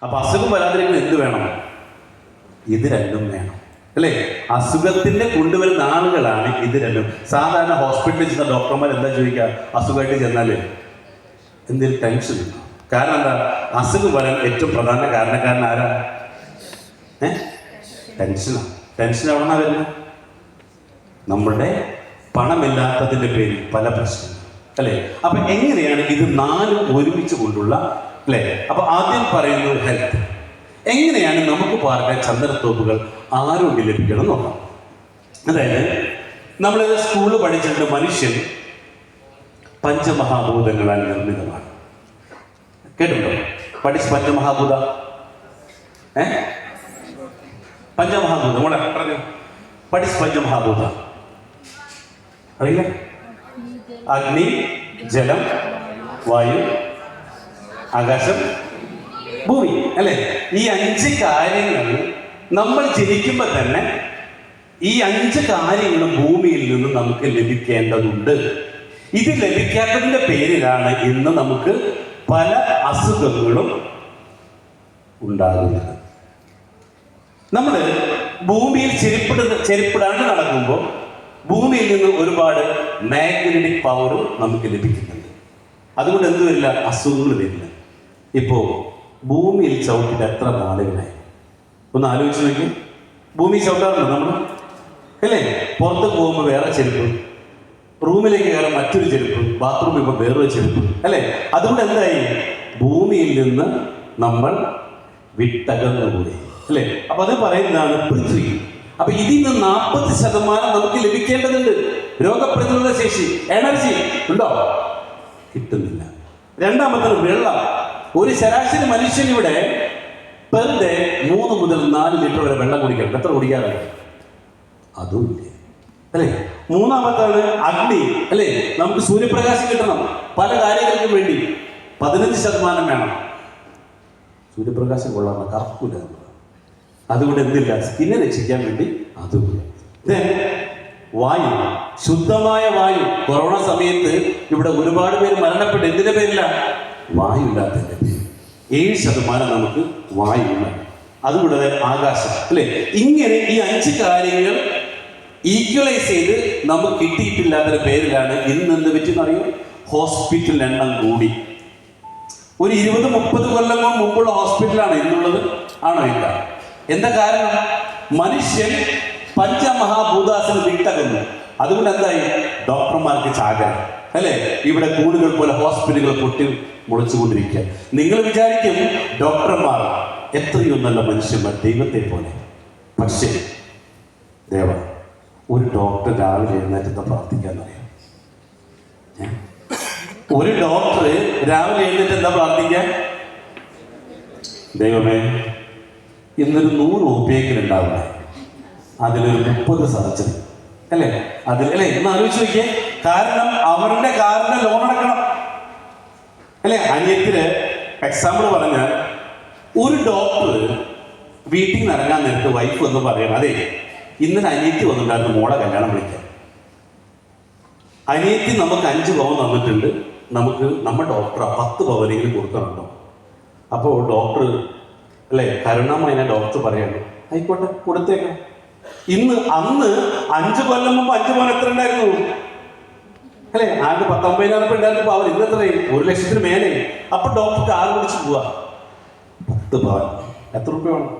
അപ്പൊ അസുഖം വരാതിരിക്കുന്ന എന്ത് വേണം? ഇത് രണ്ടും വേണം, അല്ലേ? അസുഖത്തിന്റെ കൊണ്ടുവരുന്ന ആളുകളാണ് ഇത് രണ്ടും. സാധാരണ ഹോസ്പിറ്റലിൽ ചെന്ന ഡോക്ടർമാർ എന്താ ചോദിക്കുക? അസുഖമായിട്ട് ചെന്നാല് എന്തെങ്കിലും ടെൻഷൻ ഉണ്ടോ? കാരണം എന്താ? അസുഖം വരാൻ ഏറ്റവും പ്രധാന കാരണക്കാരൻ ആരാ? ടെൻഷനാണ്. ടെൻഷൻ എവിടെന്നാ വരുന്നത്? നമ്മുടെ പണമില്ലാത്തതിന്റെ പേരിൽ പല പ്രശ്നങ്ങൾ, അല്ലേ? അപ്പൊ എങ്ങനെയാണ് ഇത് നാലും ഒരുമിച്ച് കൊണ്ടുള്ള, അല്ലേ? അപ്പൊ ആദ്യം പറയുന്നത് ഹെൽത്ത്. എങ്ങനെയാണ് നമുക്ക് പാർക്കാൻ ചന്ദനത്തോപ്പുകൾ ആരോഗ്യം ലഭിക്കണം നോക്കാം. അതായത് നമ്മൾ സ്കൂളിൽ പഠിച്ചിട്ടുണ്ട്, മനുഷ്യൻ പഞ്ചമഹാഭൂതങ്ങളാൽ നിർമ്മിതമാണ്. കേട്ടുണ്ടോ? പഠിച്ച് പഞ്ചമഹാഭൂത പഞ്ചമഹാഭൂതം മോളെ പറഞ്ഞു. പഠിച്ച് പഞ്ചമഹാഭൂത അറിയില്ല? അഗ്നി, ജലം, വായു, ആകാശം, ഭൂമി, അല്ലേ? ഈ 5 കാര്യങ്ങൾ നമ്മൾ ജനിക്കുമ്പോൾ തന്നെ ഈ 5 കാര്യങ്ങളും ഭൂമിയിൽ നിന്ന് നമുക്ക് ലഭിക്കേണ്ടതുണ്ട്. ഇത് ലഭിക്കാത്തതിന്റെ പേരിലാണ് ഇന്ന് നമുക്ക് പല അസുഖങ്ങളും ഉണ്ടാകുന്നത്. നമ്മൾ ഭൂമിയിൽ ചെരുപ്പിടാണ്ട് നടക്കുമ്പോൾ ഭൂമിയിൽ നിന്ന് ഒരുപാട് മാഗ്നറ്റിക് പവറും നമുക്ക് ലഭിക്കുന്നുണ്ട്. അതുകൊണ്ട് എന്ത് വരില്ല? അസുഖങ്ങൾ വരില്ല. ഇപ്പോ ഭൂമിയിൽ ചവിട്ടിട്ട് എത്ര നാളുകളായി? ഒന്ന് ആലോചിച്ച് നോക്കി. ഭൂമി ചവിട്ടാറുണ്ട് നമ്മൾ, അല്ലേ? പുറത്ത് പോകുമ്പോൾ വേറെ ചെരുപ്പ്, റൂമിലേക്ക് കയറാൻ മറ്റൊരു ചെരുപ്പ്, ബാത്റൂമിൽ ഇപ്പോൾ വേറൊരു ചെരുപ്പ്, അല്ലേ? അതുകൊണ്ട് എന്തായി? ഭൂമിയിൽ നിന്ന് നമ്മൾ വിട്ടകന്നു പോയി, അല്ലേ? അപ്പൊ അത് പറയുന്നതാണ് പൃഥ്വി. അപ്പൊ ഇതിൽ നിന്ന് 40% നമുക്ക് ലഭിക്കേണ്ടതുണ്ട്. രോഗപ്രതിരോധ ശേഷി, എനർജി ഉണ്ടോ? കിട്ടുന്നില്ല. രണ്ടാമത്തത് വെള്ളം. ഒരു ശരാശരി മനുഷ്യൻ ഇവിടെ പെർ ഡേ 3 മുതൽ 4 ലിറ്റർ വരെ വെള്ളം കുടിക്കണം. എത്ര കുടിക്കാറുണ്ട്? അതും ഇല്ല, അല്ലേ? മൂന്നാമത്താണ് അഗ്നി, അല്ലേ? നമുക്ക് സൂര്യപ്രകാശം കിട്ടണം പല കാര്യങ്ങൾക്കും വേണ്ടി. 15% വേണം. സൂര്യപ്രകാശം കൊള്ളാമോ? കറക്കൂല. അതുകൊണ്ട് എന്തില്ല? സ്കിന്നെ രക്ഷിക്കാൻ വേണ്ടി അതുമില്ല. വായു, ശുദ്ധമായ വായു. കൊറോണ സമയത്ത് ഇവിടെ ഒരുപാട് പേര് മരണപ്പെട്ടു. എന്തിന്റെ പേരില്ല? വായു ഇല്ലാത്തതിന്റെ പേര്. 7% നമുക്ക് വായു ഇല്ല. അതുകൂടാതെ ആകാശം, അല്ലേ? ഇങ്ങനെ ഈ 5 കാര്യങ്ങൾ ഈക്വലൈസ് ചെയ്ത് നമുക്ക് കിട്ടിയിട്ടില്ലാത്ത പേരിലാണ് ഇന്ന് എന്ത് പറ്റിയെന്നറിയോ? ഹോസ്പിറ്റൽ എണ്ണം കൂടി. ഒരു 20-30 കൊല്ലം മുമ്പുള്ള ഹോസ്പിറ്റലാണ് ഇന്നുള്ളത് ആണോ? ഇല്ല. എന്താ കാരണം? മനുഷ്യൻ പഞ്ചമഹാഭൂതാസിന് വിട്ടകന്നു. അതുകൊണ്ട് എന്തായി? ഡോക്ടർമാർക്ക് ചാകര, അല്ലേ? ഇവിടെ കൂടുകൾ പോലെ ഹോസ്പിറ്റലുകൾ പൊട്ടി മുളച്ചുകൊണ്ടിരിക്കുക. നിങ്ങൾ വിചാരിക്കും ഡോക്ടർമാർ എത്രയോ നല്ല മനുഷ്യന്മാർ, ദൈവത്തെ പോലെ. പക്ഷേ ദേവ, ഒരു ഡോക്ടർ രാവിലെ എഴുന്നേറ്റ് പ്രാർത്ഥിക്കാൻ അറിയാം? ഒരു ഡോക്ടർ രാവിലെ എഴുന്നേറ്റ് എന്താ പ്രാർത്ഥിക്കാൻ? ദൈവമേ, ഇന്നൊരു 100 ഒപ്പിയേക്കിലുണ്ടാവില്ല, അതിലൊരു 30 സർജറി, അല്ലേ? അതിൽ, അല്ലേ? ഇന്ന് ആലോചിച്ച് നോക്കിയേ. കാരണം അവരുടെ കാറിന്റെ ലോൺ അടക്കണം, അല്ലേ? അനിയത്തിന് എക്സാമ്പിൾ പറഞ്ഞാൽ, ഒരു ഡോക്ടർ വീട്ടിൽ നിന്ന് ഇറങ്ങാൻ നേരത്ത് വൈഫ് എന്ന് പറയണം, അതെ ഇന്നലെ അനിയത്തി വന്നിട്ടുണ്ടായിരുന്നു മോളെ കല്യാണം വിളിക്കാൻ. അനിയത്തി നമുക്ക് 5 പവൻ തന്നിട്ടുണ്ട്, നമുക്ക് നമ്മുടെ ഡോക്ടർ 10 പവനെങ്കിലും കൊടുക്കണുണ്ടോ? അപ്പോൾ ഡോക്ടർ, അല്ലേ, കരുണാമയന ഡോക്ടർ പറയാണ്, ആയിക്കോട്ടെ കൊടുത്തേക്കാം. അന്ന് 5 കൊല്ലം മുമ്പ് 5 പവൻ എത്ര ഉണ്ടായിരുന്നു? അല്ലേ? ആകെ 19,000 ഉണ്ടായിരുന്നു പവൻ. ഇന്ന് എത്രയും? 1 ലക്ഷത്തിന് മേലെ. അപ്പൊ ഡോക്ടർ കാർ വിളിച്ച് പോവാ, 10 പവൻ എത്ര രൂപ വേണം?